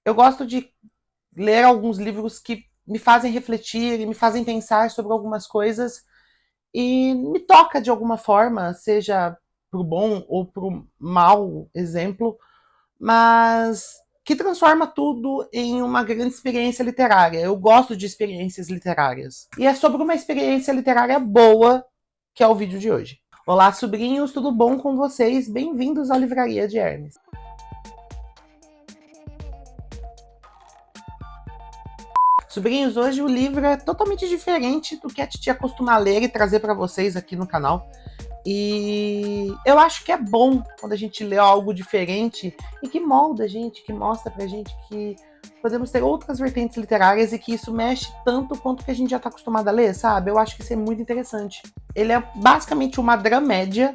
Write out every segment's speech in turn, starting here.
Eu gosto de ler alguns livros que me fazem refletir e me fazem pensar sobre algumas coisas e me toca de alguma forma, seja pro bom ou pro mau exemplo, mas que transforma tudo em uma grande experiência literária. Eu gosto de experiências literárias. E é sobre uma experiência literária boa que é o vídeo de hoje. Olá, sobrinhos, tudo bom com vocês? Bem-vindos à Livraria de Hermes. Sobrinhos, hoje o livro é totalmente diferente do que a titia costuma ler e trazer para vocês aqui no canal. E eu acho que é bom quando a gente lê algo diferente e que molda a gente, que mostra pra gente que podemos ter outras vertentes literárias e que isso mexe tanto quanto que a gente já tá acostumado a ler, sabe? Eu acho que isso é muito interessante. Ele é basicamente uma dramédia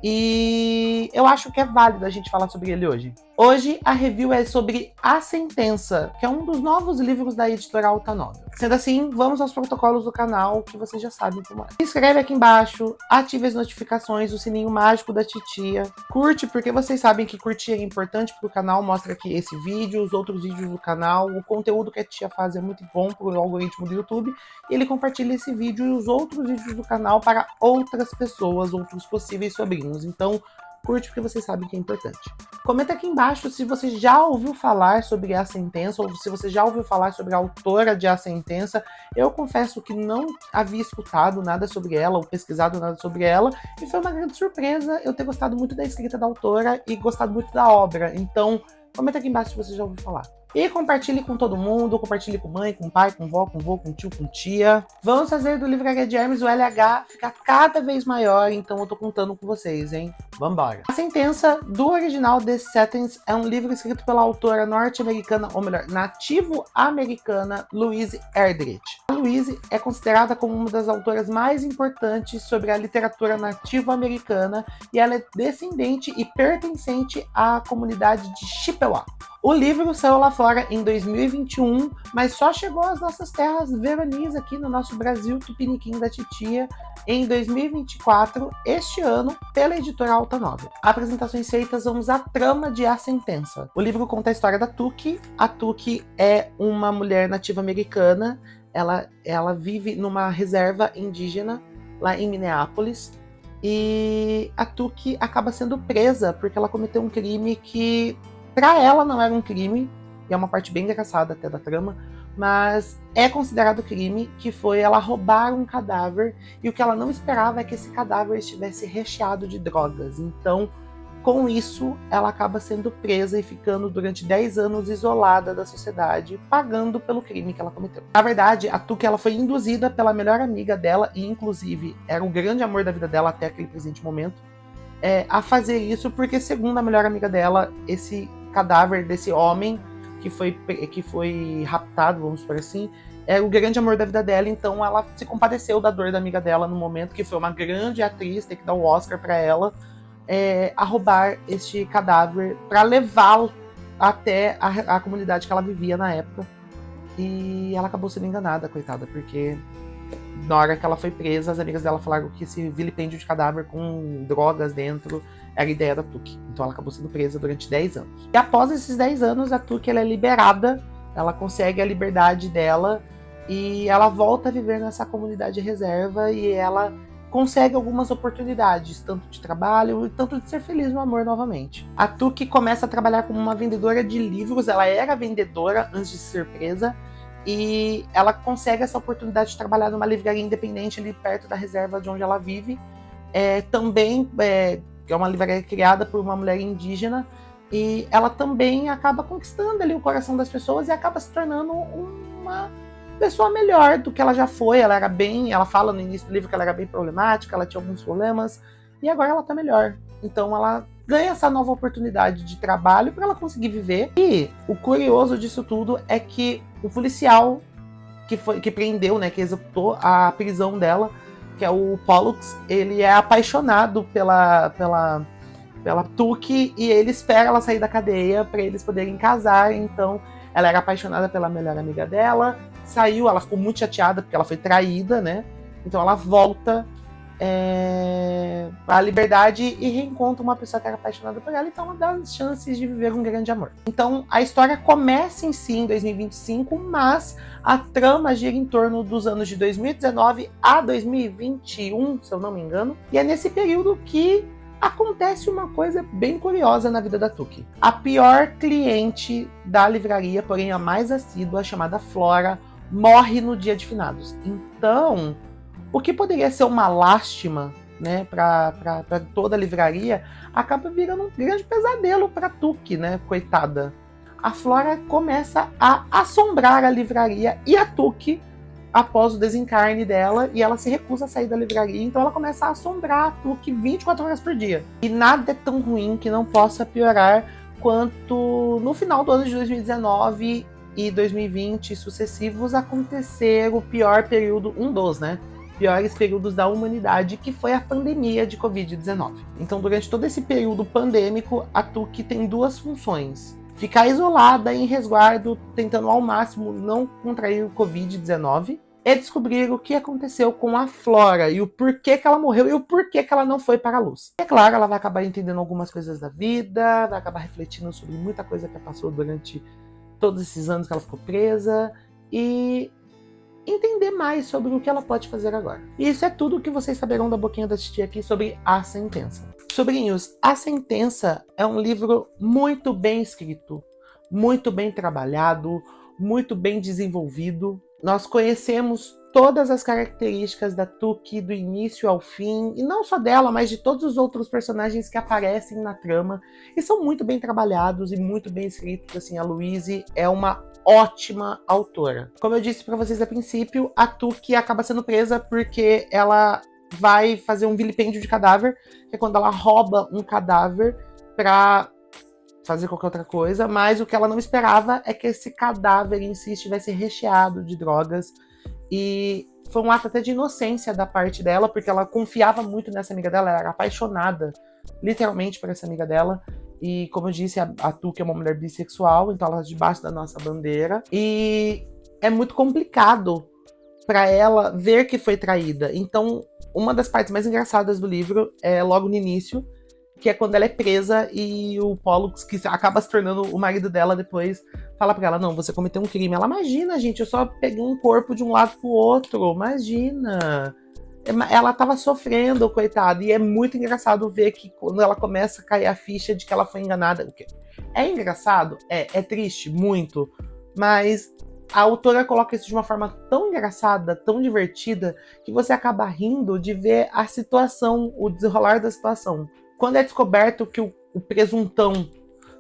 e eu acho que é válido a gente falar sobre ele hoje. Hoje a review é sobre A Sentença, que é um dos novos livros da editora Alta Novel. Sendo assim, vamos aos protocolos do canal, que vocês já sabem como é. Se inscreve aqui embaixo, ative as notificações, o sininho mágico da titia. Curte, porque vocês sabem que curtir é importante pro canal, mostra aqui esse vídeo, os outros vídeos do canal. O conteúdo que a tia faz é muito bom pro algoritmo do YouTube. E ele compartilha esse vídeo e os outros vídeos do canal para outras pessoas, outros possíveis sobrinhos. Então, curte porque vocês sabem que é importante. Comenta aqui embaixo se você já ouviu falar sobre A Sentença ou se você já ouviu falar sobre a autora de A Sentença. Eu confesso que não havia escutado nada sobre ela ou pesquisado nada sobre ela e foi uma grande surpresa eu ter gostado muito da escrita da autora e gostado muito da obra. Então, comenta aqui embaixo se você já ouviu falar. E compartilhe com todo mundo, compartilhe com mãe, com pai, com vó, com vô, com tio, com tia. Vamos fazer do Livraria de Hermes o LH ficar cada vez maior, então eu tô contando com vocês, hein? Vambora! A Sentença, do original The Sentence, é um livro escrito pela autora norte-americana, ou melhor, nativo-americana, Louise Erdrich. A Louise é considerada como uma das autoras mais importantes sobre a literatura nativo-americana e ela é descendente e pertencente à comunidade de Chippewa. O livro saiu lá fora em 2021, mas só chegou às nossas terras veronis aqui no nosso Brasil tupiniquim da titia em 2024, este ano, pela editora Alta Novel. Apresentações feitas, vamos à trama de A Sentença. O livro conta a história da Tuki. A Tuki é uma mulher nativa americana, ela vive numa reserva indígena lá em Minneapolis, e a Tuki acaba sendo presa porque ela cometeu um crime que pra ela não era um crime, e é uma parte bem engraçada até da trama, mas é considerado crime, que foi ela roubar um cadáver, e o que ela não esperava é que esse cadáver estivesse recheado de drogas. Então, com isso, ela acaba sendo presa e ficando durante 10 anos isolada da sociedade, pagando pelo crime que ela cometeu. Na verdade, a Tuki ela foi induzida pela melhor amiga dela, e inclusive era o grande amor da vida dela até aquele presente momento, a fazer isso porque, segundo a melhor amiga dela, esse cadáver desse homem que foi raptado, vamos por assim, é o grande amor da vida dela. Então ela se compadeceu da dor da amiga dela no momento, que foi uma grande atriz, tem que dar o Oscar para ela, a roubar este cadáver para levá-lo até a comunidade que ela vivia na época. E ela acabou sendo enganada, coitada, porque na hora que ela foi presa, as amigas dela falaram que esse vilipêndio de cadáver com drogas dentro era a ideia da Tuki. Então ela acabou sendo presa durante 10 anos. E após esses 10 anos, a Tuki ela é liberada, ela consegue a liberdade dela e ela volta a viver nessa comunidade reserva e ela consegue algumas oportunidades, tanto de trabalho e tanto de ser feliz no amor novamente. A Tuki começa a trabalhar como uma vendedora de livros, ela era vendedora antes de ser presa, e ela consegue essa oportunidade de trabalhar numa livraria independente ali perto da reserva de onde ela vive. Também é uma livraria criada por uma mulher indígena, e ela também acaba conquistando ali o coração das pessoas e acaba se tornando uma pessoa melhor do que ela já foi. Ela fala no início do livro que ela era bem problemática, ela tinha alguns problemas, e agora ela tá melhor. Então ela ganha essa nova oportunidade de trabalho para ela conseguir viver. E o curioso disso tudo é que o policial que prendeu, né, que executou a prisão dela, que é o Pollux, ele é apaixonado pela Tuki e ele espera ela sair da cadeia para eles poderem casar. Então ela era apaixonada pela melhor amiga dela, saiu, ela ficou muito chateada porque ela foi traída, né? Então ela volta a liberdade e reencontra uma pessoa que era apaixonada por ela, então ela dá as chances de viver um grande amor. Então a história começa em si em 2025, mas a trama gira em torno dos anos de 2019 a 2021, se eu não me engano, e é nesse período que acontece uma coisa bem curiosa na vida da Tuki. A pior cliente da livraria, porém a mais assídua, chamada Flora, morre no dia de finados. Então, o que poderia ser uma lástima, né, para toda a livraria, acaba virando um grande pesadelo para Tuki, né, coitada. A Flora começa a assombrar a livraria e a Tuki após o desencarne dela, e ela se recusa a sair da livraria, então ela começa a assombrar a Tuki 24 horas por dia. E nada é tão ruim que não possa piorar quanto no final do ano de 2019 e 2020 sucessivos acontecer o pior período, um dos, né? Piores períodos da humanidade, que foi a pandemia de Covid-19. Então, durante todo esse período pandêmico, a Tuki tem duas funções: ficar isolada em resguardo, tentando ao máximo não contrair o Covid-19, e descobrir o que aconteceu com a Flora e o porquê que ela morreu e o porquê que ela não foi para a luz. É claro, ela vai acabar entendendo algumas coisas da vida, vai acabar refletindo sobre muita coisa que passou durante todos esses anos que ela ficou presa e entender mais sobre o que ela pode fazer agora. E isso é tudo o que vocês saberão da boquinha da titia aqui sobre A Sentença. Sobrinhos, A Sentença é um livro muito bem escrito, muito bem trabalhado, muito bem desenvolvido. Nós conhecemos todas as características da Tuki do início ao fim, e não só dela, mas de todos os outros personagens que aparecem na trama, e são muito bem trabalhados e muito bem escritos. Assim, a Louise é uma ótima autora. Como eu disse para vocês a princípio, a Tuki acaba sendo presa porque ela vai fazer um vilipêndio de cadáver, que é quando ela rouba um cadáver para fazer qualquer outra coisa, mas o que ela não esperava é que esse cadáver em si estivesse recheado de drogas, e foi um ato até de inocência da parte dela, porque ela confiava muito nessa amiga dela, ela era apaixonada literalmente por essa amiga dela. E como eu disse, a Tuki é uma mulher bissexual, então ela é debaixo da nossa bandeira. E é muito complicado para ela ver que foi traída. Então, uma das partes mais engraçadas do livro é logo no início, que é quando ela é presa e o Pollux, que acaba se tornando o marido dela depois, fala pra ela: não, você cometeu um crime. Ela: imagina, gente, eu só peguei um corpo de um lado pro outro, imagina. Ela tava sofrendo, coitada, e é muito engraçado ver que quando ela começa a cair a ficha de que ela foi enganada. É engraçado, é triste, muito, mas a autora coloca isso de uma forma tão engraçada, tão divertida, que você acaba rindo de ver a situação, o desenrolar da situação. Quando é descoberto que o presuntão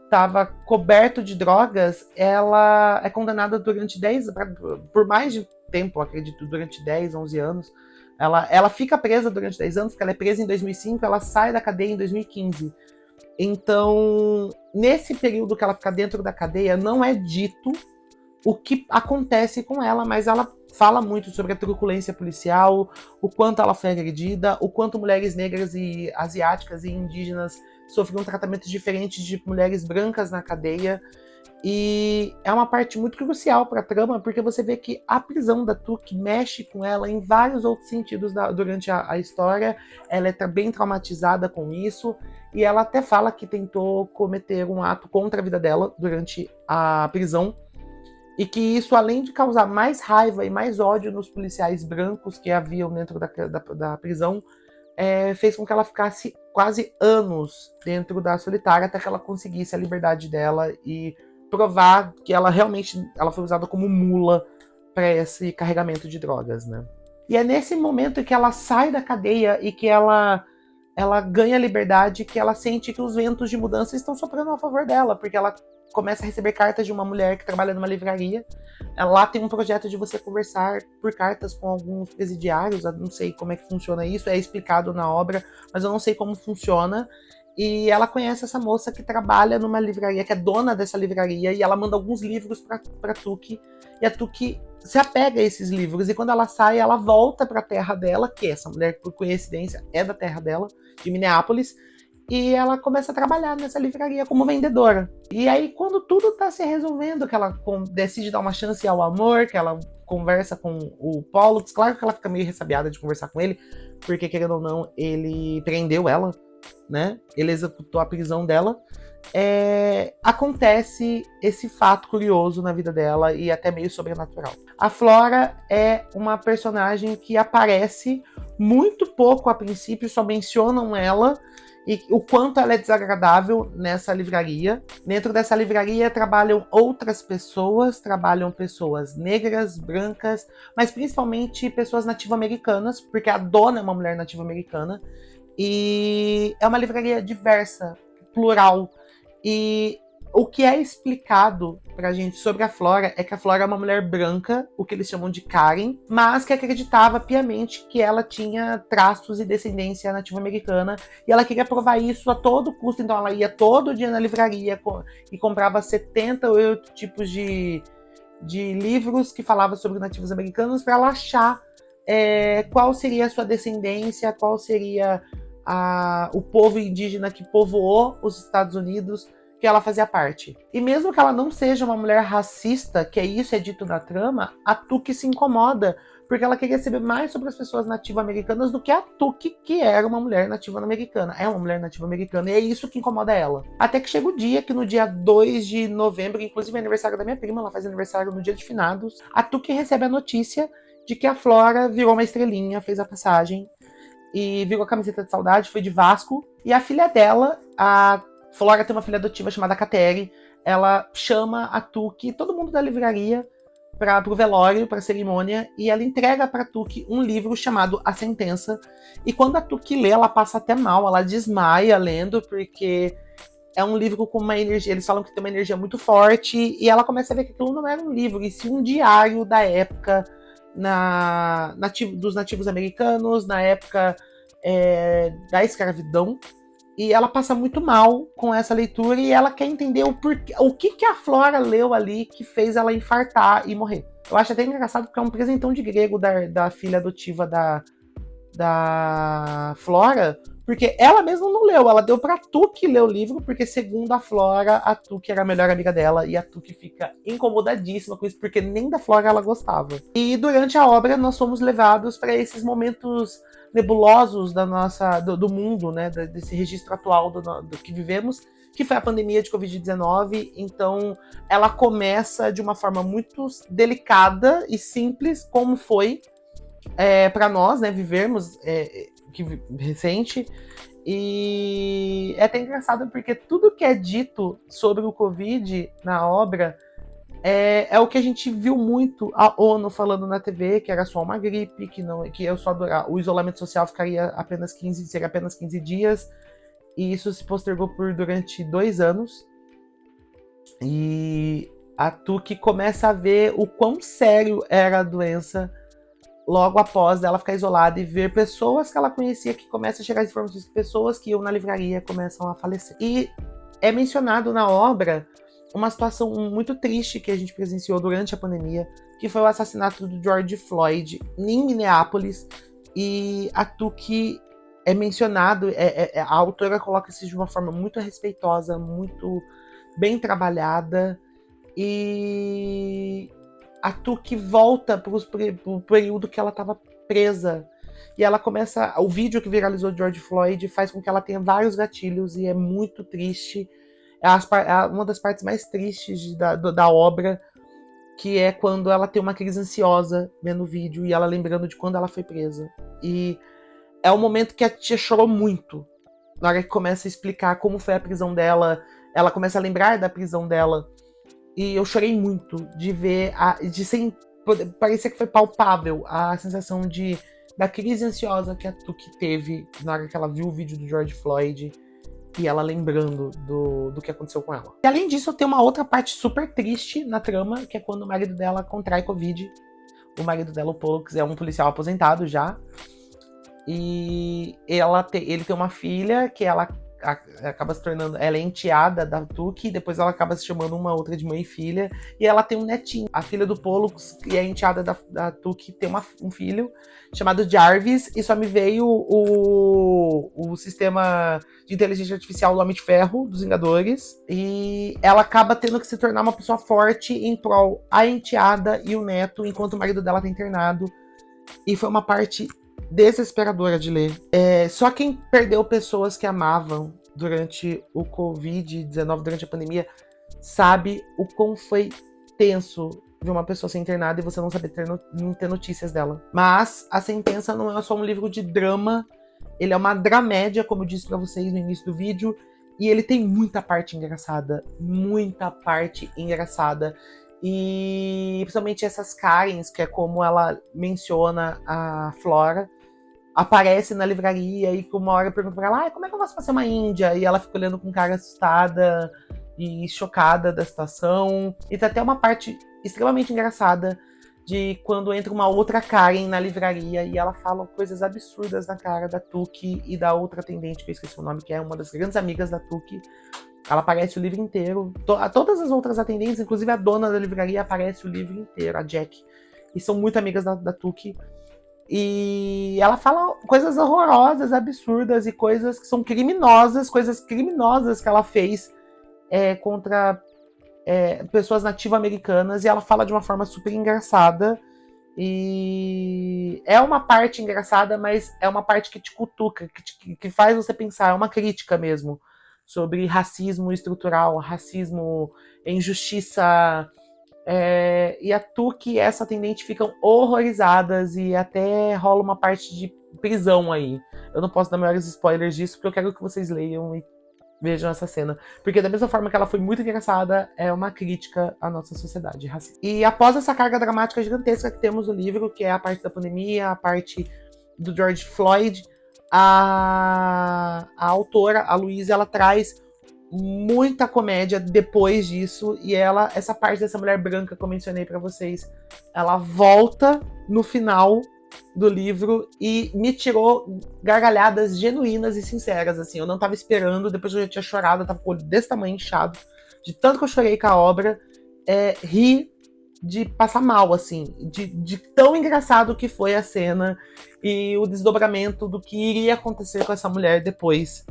estava coberto de drogas, ela é condenada durante por mais de tempo, acredito, durante 10, 11 anos. Ela fica presa durante 10 anos, porque ela é presa em 2005, ela sai da cadeia em 2015. Então, nesse período que ela fica dentro da cadeia, não é dito o que acontece com ela, mas ela fala muito sobre a truculência policial, o quanto ela foi agredida, o quanto mulheres negras e asiáticas e indígenas sofriam tratamentos diferentes de mulheres brancas na cadeia. E é uma parte muito crucial para a trama, porque você vê que a prisão da Tuki mexe com ela em vários outros sentidos durante a história. Ela é bem traumatizada com isso, e ela até fala que tentou cometer um ato contra a vida dela durante a prisão, e que isso, além de causar mais raiva e mais ódio nos policiais brancos que haviam dentro da prisão, fez com que ela ficasse quase anos dentro da solitária até que ela conseguisse a liberdade dela e provar que ela realmente foi usada como mula para esse carregamento de drogas, né? E é nesse momento que ela sai da cadeia e que ela ganha liberdade, que ela sente que os ventos de mudança estão soprando a favor dela, porque ela começa a receber cartas de uma mulher que trabalha numa livraria. Lá tem um projeto de você conversar por cartas com alguns presidiários, eu não sei como é que funciona isso, é explicado na obra, mas eu não sei como funciona. E ela conhece essa moça que trabalha numa livraria, que é dona dessa livraria, e ela manda alguns livros pra Tuki, e a Tuki se apega a esses livros, e quando ela sai, ela volta pra terra dela, que essa mulher, por coincidência, é da terra dela, de Minneapolis, e ela começa a trabalhar nessa livraria como vendedora. E aí, quando tudo tá se resolvendo, que ela decide dar uma chance ao amor, que ela conversa com o Pollux, claro que ela fica meio ressabiada de conversar com ele, porque, querendo ou não, ele prendeu ela, né? Ele executou a prisão dela. Acontece esse fato curioso na vida dela e até meio sobrenatural. A Flora é uma personagem que aparece muito pouco a princípio, só mencionam ela e o quanto ela é desagradável nessa livraria. Dentro dessa livraria trabalham outras pessoas, trabalham pessoas negras, brancas, mas principalmente pessoas nativo-americanas, porque a dona é uma mulher nativa-americana. E é uma livraria diversa, plural. E o que é explicado pra gente sobre a Flora é que a Flora é uma mulher branca, o que eles chamam de Karen, mas que acreditava piamente que ela tinha traços e descendência nativa-americana, e ela queria provar isso a todo custo, então ela ia todo dia na livraria e comprava 78 tipos de livros que falavam sobre nativos americanos para ela achar qual seria a sua descendência, qual seria o povo indígena que povoou os Estados Unidos, que ela fazia parte. E mesmo que ela não seja uma mulher racista, que isso é dito na trama, a Tuque se incomoda, porque ela queria saber mais sobre as pessoas nativo-americanas do que a Tuque, que era uma mulher nativa-americana. É uma mulher nativa-americana, e é isso que incomoda ela. Até que chega o dia, que no dia 2 de novembro, inclusive é aniversário da minha prima, ela faz aniversário no dia de finados, a Tuque recebe a notícia de que a Flora virou uma estrelinha, fez a passagem, e virou a camiseta de saudade, foi de Vasco, e a filha dela, a Flora tem uma filha adotiva chamada Kateri, ela chama a Tuque, todo mundo da livraria, pro velório, pra cerimônia, e ela entrega pra Tuque um livro chamado A Sentença, e quando a Tuque lê, ela passa até mal, ela desmaia lendo, porque é um livro com uma energia, eles falam que tem uma energia muito forte, e ela começa a ver que aquilo não era um livro, e sim um diário da época, dos nativos americanos, na época da escravidão, e ela passa muito mal com essa leitura e ela quer entender o que a Flora leu ali que fez ela infartar e morrer. Eu acho até engraçado porque é um presentão de grego da filha adotiva da Flora, porque ela mesma não leu, ela deu pra Tuque ler o livro, porque segundo a Flora, a Tuque era a melhor amiga dela, e a Tuque fica incomodadíssima com isso, porque nem da Flora ela gostava. E durante a obra nós fomos levados para esses momentos nebulosos do mundo, né, desse registro atual do que vivemos, que foi a pandemia de Covid-19. Então ela começa de uma forma muito delicada e simples, como foi para nós, né, vivermos recente. E é até engraçado porque tudo que é dito sobre o Covid na obra é o que a gente viu muito a ONU falando na TV, que era só uma gripe, que o isolamento social seria apenas 15 dias, e isso se postergou durante 2 anos. E a Tuque começa a ver o quão sério era a doença logo após ela ficar isolada e ver pessoas que ela conhecia que começam a chegar as informações de pessoas que iam na livraria começam a falecer. E é mencionado na obra uma situação muito triste que a gente presenciou durante a pandemia, que foi o assassinato do George Floyd em Minneapolis, e a Tuque é mencionado, a autora coloca isso de uma forma muito respeitosa, muito bem trabalhada, e a Tuque volta pro período que ela estava presa, e ela começa, o vídeo que viralizou de George Floyd faz com que ela tenha vários gatilhos, e é muito triste. Uma das partes mais tristes da obra, que é quando ela tem uma crise ansiosa vendo o vídeo e ela lembrando de quando ela foi presa. E é o momento que a tia chorou muito. Na hora que começa a explicar como foi a prisão dela, ela começa a lembrar da prisão dela. E eu chorei muito de ver, parecia que foi palpável a sensação da crise ansiosa que a Tuque teve na hora que ela viu o vídeo do George Floyd. E ela lembrando do que aconteceu com ela. E além disso, tem uma outra parte super triste na trama, que é quando o marido dela contrai Covid. O marido dela, o Pollux, é um policial aposentado já. E ele tem uma filha que ela acaba se tornando... Ela é enteada da Tuque, e depois ela acaba se chamando uma outra de mãe e filha. E ela tem um netinho. A filha do Pollux, que é enteada da Tuque, tem um filho chamado Jarvis, e só me veio o sistema de inteligência artificial do Homem de Ferro, dos Vingadores, e ela acaba tendo que se tornar uma pessoa forte em prol a enteada e o neto, enquanto o marido dela tá internado. E foi uma parte desesperadora de ler. Só quem perdeu pessoas que amavam durante o Covid-19, durante a pandemia, sabe o quão foi tenso ver uma pessoa ser internada e você não saber não ter notícias dela. Mas A Sentença não é só um livro de drama, ele é uma dramédia, como eu disse pra vocês no início do vídeo, e ele tem muita parte engraçada. Muita parte engraçada. E principalmente essas Karens, que é como ela menciona a Flora, aparece na livraria e uma hora pergunta pra ela, como é que eu faço pra ser uma índia? E ela fica olhando com cara assustada e chocada da situação. E tem até uma parte extremamente engraçada de quando entra uma outra Karen na livraria e ela fala coisas absurdas na cara da Tuki e da outra atendente, que eu esqueci o nome, que é uma das grandes amigas da Tuki. Ela aparece o livro inteiro. Todas as outras atendentes, inclusive a dona da livraria, aparece o livro inteiro, a Jack. E são muito amigas da Tuki. E ela fala coisas horrorosas, absurdas e coisas que são criminosas, coisas criminosas que ela fez contra pessoas nativo-americanas, e ela fala de uma forma super engraçada. E é uma parte engraçada, mas é uma parte que te cutuca, que faz você pensar, é uma crítica mesmo sobre racismo estrutural, racismo, injustiça. E a Tuki e essa atendente ficam horrorizadas e até rola uma parte de prisão aí. Eu não posso dar maiores spoilers disso, porque eu quero que vocês leiam e vejam essa cena. Porque da mesma forma que ela foi muito engraçada, é uma crítica à nossa sociedade racista. E após essa carga dramática gigantesca que temos no livro, que é a parte da pandemia, a parte do George Floyd, a autora, a Louise, ela traz muita comédia depois disso, e essa parte dessa mulher branca que eu mencionei pra vocês, ela volta no final do livro e me tirou gargalhadas genuínas e sinceras, assim, eu não tava esperando, depois eu já tinha chorado, eu tava com o olho desse tamanho inchado, de tanto que eu chorei com a obra, ri de passar mal, assim, de tão engraçado que foi a cena e o desdobramento do que iria acontecer com essa mulher depois.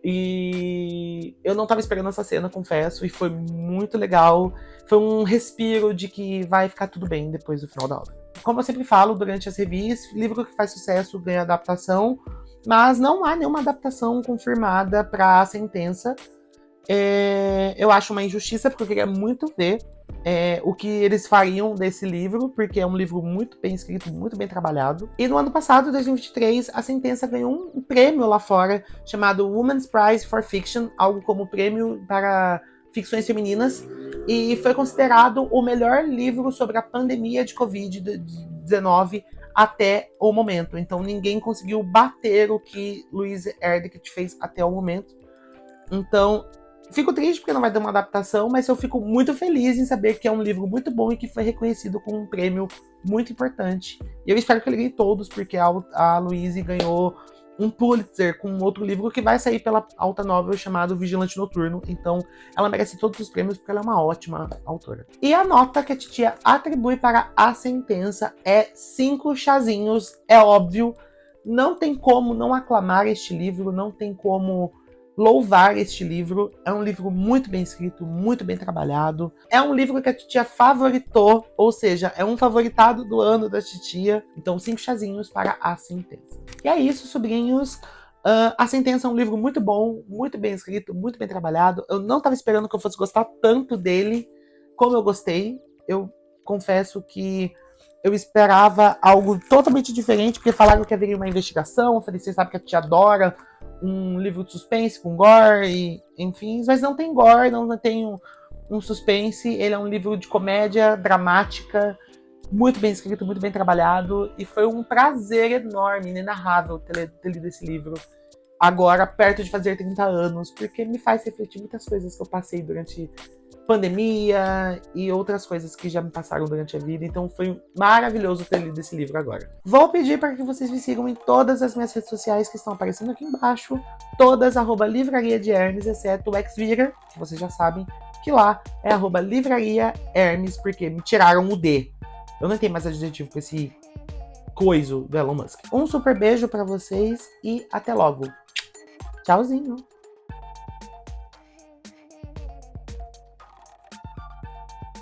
E eu não tava esperando essa cena, confesso, e foi muito legal. Foi um respiro de que vai ficar tudo bem depois do final da obra. Como eu sempre falo durante as reviews, livro que faz sucesso ganha adaptação, mas não há nenhuma adaptação confirmada para A Sentença. Eu acho uma injustiça, porque eu queria muito ver o que eles fariam desse livro, porque é um livro muito bem escrito, muito bem trabalhado. E no ano passado, 2023, A Sentença ganhou um prêmio lá fora, chamado Women's Prize for Fiction, algo como prêmio para ficções femininas, e foi considerado o melhor livro sobre a pandemia de Covid-19 até o momento. Então ninguém conseguiu bater o que Louise Erdrich fez até o momento. Então, fico triste porque não vai ter uma adaptação, mas eu fico muito feliz em saber que é um livro muito bom e que foi reconhecido com um prêmio muito importante. E eu espero que ele ganhe todos, porque a Louise ganhou um Pulitzer com outro livro que vai sair pela Alta Novel chamado Vigilante Noturno. Então, ela merece todos os prêmios porque ela é uma ótima autora. E a nota que a titia atribui para A Sentença é 5 chazinhos, é óbvio. Não tem como não aclamar este livro, não tem como louvar este livro. É um livro muito bem escrito, muito bem trabalhado. É um livro que a titia favoritou, ou seja, é um favoritado do ano da titia. Então, 5 chazinhos para A Sentença. E é isso, sobrinhos. A Sentença é um livro muito bom, muito bem escrito, muito bem trabalhado. Eu não estava esperando que eu fosse gostar tanto dele como eu gostei. Eu confesso que eu esperava algo totalmente diferente, porque falaram que haveria uma investigação. Eu falei, você sabe que a tia adora um livro de suspense com gore, e, enfim, mas não tem gore, não tem um suspense. Ele é um livro de comédia dramática, muito bem escrito, muito bem trabalhado, e foi um prazer enorme, inenarrável ter lido esse livro agora, perto de fazer 30 anos, porque me faz refletir muitas coisas que eu passei durante pandemia e outras coisas que já me passaram durante a vida. Então foi maravilhoso ter lido esse livro agora. Vou pedir para que vocês me sigam em todas as minhas redes sociais que estão aparecendo aqui embaixo, todas @livraria de Hermes, exceto o Xvira, que vocês já sabem que lá é @livraria Hermes, porque me tiraram o D. Eu não tenho mais adjetivo com esse coiso do Elon Musk. Um super beijo para vocês e até logo. Tchauzinho!